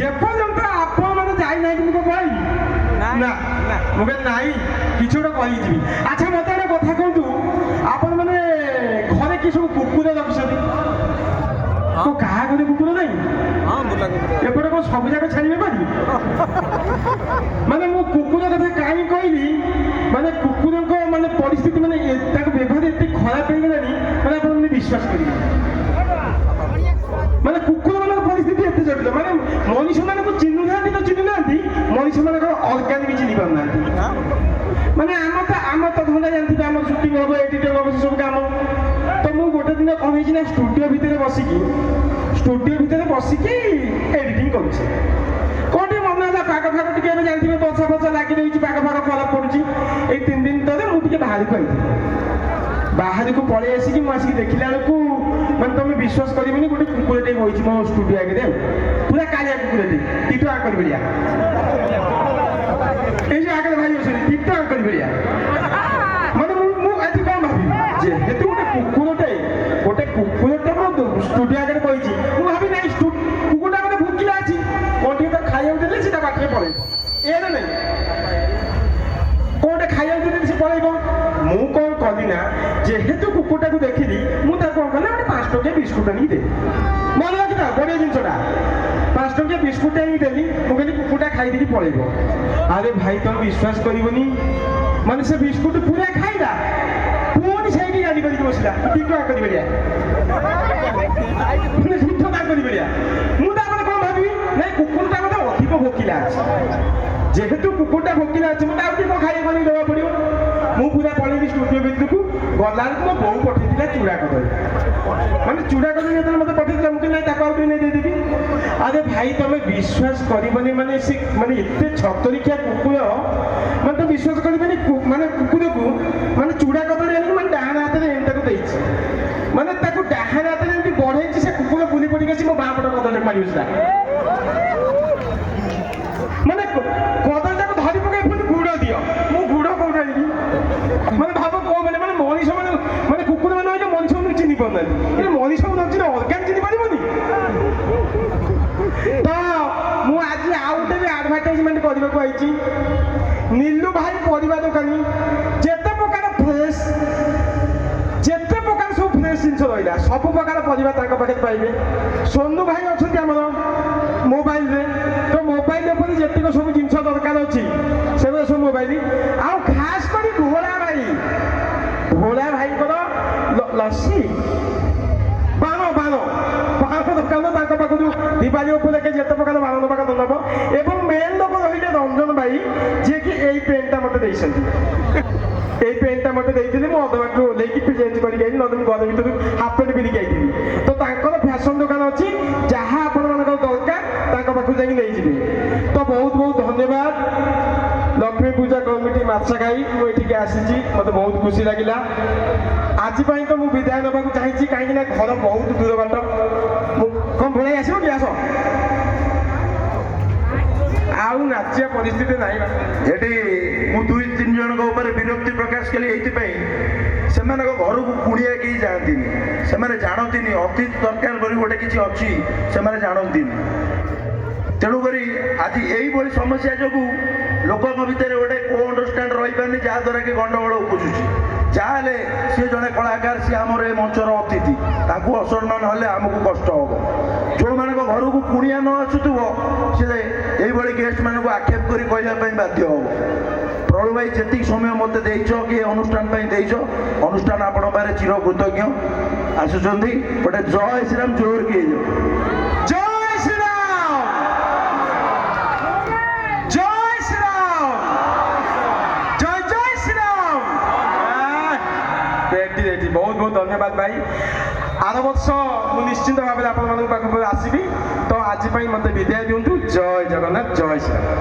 যেপর্যন্ত আপন মানে যাই নাই কিন্তু কই না মুখে নাই কিছু একটা কইଯିବି। আচ্ছা মতে একটা কথা কহতু আপন মানে ঘরে কি সব কুকুর রଖିছন্তি তো কাহা ঘরে কুকুর নাই এপଟେ কଣ ସବୁ ଯାକ ଛାଡ଼ିବେ ପାରି ମାନେ ମୁଁ କୁକୁର କଥା କାହିଁ କହିଲି ମାନେ କୁକୁରଙ୍କ ମାନେ ପରିସ୍ଥିତି ମାନେ ତାଙ୍କ ବ୍ୟବହାର ଏତେ ଖରାପ ହେଇଗଲାଣି ମାନେ ଆପଣ ମାନେ ବିଶ୍ୱାସ କରିବେ ମାନେ କୁକୁର ମାନଙ୍କ ପରିସ୍ଥିତି ଏତେ ଜଟିଳ ମାନେ ମଣିଷ ମାନଙ୍କୁ ଚିହ୍ନୁନାହାନ୍ତି ତ ଚିହ୍ନୁନାହାନ୍ତି ମଣିଷ ମାନଙ୍କର ଅର୍ଗାନ ବି ଚିହ୍ନି ପାରୁନାହାନ୍ତି ମାନେ ଆମ ତ ଧନ୍ଦା ଜାଣିଥିବେ ଆମ ସୁଟିଂ ହବ ଏଡିଟିଂ ହବ ସେସବୁ କାମ ତ ମୁଁ ଗୋଟେ ଦିନ କଣ ହେଇଛି ନା ଷ୍ଟୁଡିଓ ଭିତରେ ବସିକି ଏଡିଟିଂ କରୁଛି କଣ ଟିକେ ମନେ ହେଲା ପାଗ ଫାଗ ଟିକେ ଏବେ ଜାଣିଥିବେ ବର୍ଷା ଫର୍ଷା ଲାଗି ରହିଛି ପାଗ ଫାଗ ଖରାପ ପଡୁଛି ଏଇ 3 ଦିନ ତଳେ ମୁଁ ଟିକେ ବାହାରକୁ ଆଇଥିଲି ବାହାରକୁ ପଳେଇ ଆସିକି ମୁଁ ଆସିକି ଦେଖିଲା ବେଳକୁ ମାନେ ତମେ ବିଶ୍ୱାସ କରିବନି ଗୋଟେ କୁକୁରଟେ ବଇଛି ମୋ ଷ୍ଟୁଡିଓ ଆଗରେ ପୁରା କାଳିଆ କୁକୁରଟେ ଟିଟୋ ଆଙ୍କରି ଭଳିଆ এই যে আগে ভাই অଛନ୍ତି ଟିଟୋ ଆଙ୍କରି ଭଳିଆ ମାନେ ମୁଁ ଆଜି କଣ ଭାବିବି ଯେହେତୁ ଗୋଟେ କୁକୁରଟେ ମୋ ଷ୍ଟୁଡିଓ ଆଗରେ ବଇଛି ମୁଁ ଭାବି ନାଇଁ କୁକୁରଟା ମାନେ ଭୁକିଲା ଅଛି କଣ ଟିକେ ତାକୁ ଖାଇବାକୁ ଦେଲେ ସେ ତା ପାଖରେ ପଳେଇବ ଏଇଆ ନାଇଁ କଣଟେ ଖାଇବାକୁ ଦେଲେ ସେ ପଳେଇବ ମୁଁ କଣ କଲି ନା ଯେହେତୁ କୁକୁରଟାକୁ ଦେଖିଲି ମୁଁ ତାକୁ କଣ କଲି ଗୋଟେ 5 ଟଙ୍କିଆ ବିସ୍କୁଟ ଆଣିକି ଦେଲି ମନେ ରଖିଥା ବଢିଆ ଜିନିଷଟା 5 ଟଙ୍କିଆ ବିସ୍କୁଟ ଆଣିକି ଦେଲି ମୁଁ କହିଲି କୁକୁରଟା ଖାଇଦେଇକି ପଳେଇବ ଆରେ ଭାଇ ତମେ ବିଶ୍ୱାସ କରିବନି ମାନେ ସେ ବିସ୍କୁଟ ପୁରା ଖାଇଲା ପୁଣି ସେଇଠି ଗାଡ଼ି କରିକି ବସିଲା ଟିଟୋ ଆଙ୍କରି ଭଳିଆ ଟିଟୋ ଆଙ୍କରି ଭଳିଆ ମୁଁ ତାପରେ କଣ ଭାବିବି ନାଇଁ କୁକୁରଟା ମୋତେ ଅଧିକ ଭୋକିଲା ଅଛି ଯେହେତୁ କୁକୁରଟା ଭୋକିଲା ଅଛି ମୋତେ ଆଉ ଟିକେ କଣ ଖାଇବା କରିକି ଦେବାକୁ ପଡ଼ିବ ମୁଁ ପୁରା ପଳେଇବି ଷ୍ଟୁଡିଓ ଭିତରକୁ ଗଲାବେଳକୁ ମୋ ବୋଉ ପଠେଇଥିଲା ଚୁଡ଼ା କଦଳୀ ମାନେ ଚୁଡ଼ା କଦଳୀ ଯେତେବେଳେ ମୋତେ ପଠେଇଥିଲା ମୁଁ କହିଲି ନାଇଁ ତାକୁ ଆଉ ଟିକେ ନେଇ ଦେଇଦେବି ଆରେ ଭାଇ ତମେ ବିଶ୍ୱାସ କରିବନି ମାନେ ସେ ମାନେ ଏତେ ଛତରିଖିଆ କୁକୁର ମାନେ ତମେ ବିଶ୍ୱାସ କରିବନି ମାନେ କୁକୁରକୁ ମାନେ ଚୁଡ଼ା କଦଳୀ ଆଣିକି ମାନେ ଡାହାଣ ହାତରେ ଏମିତି ତାକୁ ଦେଇଛି ମାନେ ତାକୁ ଡାହାଣ ହାତରେ ଏମିତି ବଢେଇଛି ସେ କୁକୁର ବୁଲି ପଡ଼ିକି ଆସି ମୋ ବାଁ ପଟ କଦଳୀ ମାରି ବସିଲା ମାନେ କଦଳୀଟାକୁ ଧରି ପକାଇ ପୁଣି ଗୁଡ଼ ଦିଅ ମୁଁ ଗୁଡ଼ କୋଉଠୁ ଆଣିବି ମାନେ ଭାବ କଣ ମାନେ ମାନେ ମଣିଷ ମାନେ କୁକୁର ମାନେ ହଇଲେ ମଣିଷ ମାନଙ୍କୁ ଚିହ୍ନି ପାରୁନାହାନ୍ତି ଏ ମଣିଷକୁ ନ ଚିହ୍ନି ଅର୍ଗାନ ଚିହ୍ନି ପାରିବନି ତ ମୁଁ ଆଜି ଆଉ ଗୋଟେ ବି ଆଡଭର୍ଟାଇଜମେଣ୍ଟ କରିବାକୁ ଆଇଛି ନିଲୁ ଭାଇ ପରିବା ଦୋକାନୀ ଯେତେ ପ୍ରକାର ସବୁ ଫ୍ରେଶ୍ ଜିନିଷ ରହିଲା ସବୁ ପ୍ରକାର ପରିବା ତାଙ୍କ ପାଖରେ ପାଇବେ ସୋନୁ ଭାଇ ଅଛନ୍ତି ଆମର ମୋବାଇଲରେ ତ ମୋବାଇଲ ଉପରେ ଯେତିକ ସବୁ ଜିନିଷ ଦରକାର ଅଛି ସେଗୁଡ଼ା ସବୁ ମୋବାଇଲ ଆଉ ଖାସ କରି ଭୋଳା ଭାଇଙ୍କର ଲସି ବାଣ ଦୋକାନ ତାଙ୍କ ପାଖରୁ ଦିବାଲି ଉପଲକ୍ଷେ ଯେତେ ପ୍ରକାର ବାଣ ନେବା କଥା ନେବ ଏବଂ ମେନ୍ ଲୋକ ରହିଲେ ରଞ୍ଜନ ଭାଇ ଯିଏକି ଏଇ ପେନ୍ଟା ମୋତେ ଦେଇଛନ୍ତି এই পেন্টটা মতো ଦେଇଥିଲି ମୁଁ ଅଧବାଟରୁ ଓହ୍ଲେଇକି ଚେଞ୍ଜ କରିକି ଆଇଲି ନହେଲେ ମୁଁ ଘର ଭିତରୁ ହାଫ୍ ପ୍ୟାଣ୍ଟ ପିନ୍ଧିକି ଆଇଥିଲି ତ ତାଙ୍କର ଫ୍ୟାସନ ଦୋକାନ ଅଛି ଯାହା ଆପଣମାନଙ୍କର ଦରକାର ତାଙ୍କ ପାଖକୁ ଯାଇକି ନେଇଯିବେ ତ ବହୁତ ଧନ୍ୟବାଦ ଲକ୍ଷ୍ମୀ ପୂଜା କମିଟି ମାଛାଖାଇ ମୁଁ ଏଠିକି ଆସିଛି ମୋତେ ବହୁତ ଖୁସି ଲାଗିଲା ଆଜି ପାଇଁ ତ ମୁଁ ବିଦାୟ ନେବାକୁ ଚାହିଁଛି କାହିଁକି ନା ଘର ବହୁତ ଦୂର ବାଟ ମୁଁ କ'ଣ ଭୁଲେଇ ଆସିବ କି ଆସ ଆଉ ନାଚିବା ପରିସ୍ଥିତି ନାହିଁ ଏଠି ମୁଁ 2-3 ଜଣଙ୍କ ଉପରେ ବିରକ୍ତି ପ୍ରକାଶ କଲି ଏଇଥିପାଇଁ ସେମାନଙ୍କ ଘରକୁ କୁଣିଆ କେହି ଯାଆନ୍ତିନି ସେମାନେ ଜାଣନ୍ତିନି ଅତିଥି ଦରକାର ବୋଲି ଗୋଟେ କିଛି ଅଛି ସେମାନେ ଜାଣନ୍ତିନି ତେଣୁକରି ଆଜି ଏଇଭଳି ସମସ୍ୟା ଯୋଗୁଁ ଲୋକଙ୍କ ଭିତରେ ଗୋଟେ କୋଅଣ୍ଡରଷ୍ଟାଣ୍ଡ ରହିପାରୁନି ଯାହାଦ୍ୱାରା କି ଗଣ୍ଡଗୋଳ ଉପୁଜୁଛି ଯାହାହେଲେ ସିଏ ଜଣେ କଳାକାର ସିଏ ଆମର ଏ ମଞ୍ଚର ଅତିଥି ତାଙ୍କୁ ଅସମ୍ମାନ ହେଲେ ଆମକୁ କଷ୍ଟ ହେବ ଯେଉଁମାନଙ୍କ ଘରକୁ କୁଣିଆ ନ ଆସୁଥିବ ସେ ଏଇଭଳି ଗେଷ୍ଟମାନଙ୍କୁ ଆକ୍ଷେପ କରି କହିବା ପାଇଁ ବାଧ୍ୟ ହେବ ପ୍ରଭୁ ଭାଇ ଯେତିକି ସମୟ ମୋତେ ଦେଇଛ କି ଏ ଅନୁଷ୍ଠାନ ପାଇଁ ଦେଇଛ ଅନୁଷ୍ଠାନ ଆପଣଙ୍କ ପାଖରେ ଚିର କୃତଜ୍ଞ ଆସୁଛନ୍ତି ଗୋଟେ ଜୟ ଶ୍ରୀରାମ ଜୋର କି ହେଇଯାଉ ବହୁତ ଧନ୍ୟବାଦ ଭାଇ ଆର ବର୍ଷ ମୁଁ ନିଶ୍ଚିନ୍ତ ଭାବରେ ଆପଣମାନଙ୍କ ପାଖକୁ ଆସିବି ତ ଆଜି ପାଇଁ ମୋତେ ବିଦାୟ ଦିଅନ୍ତୁ ଜୟ ଜଗନ୍ନାଥ ଜୟ ଶ୍ରୀରାମ।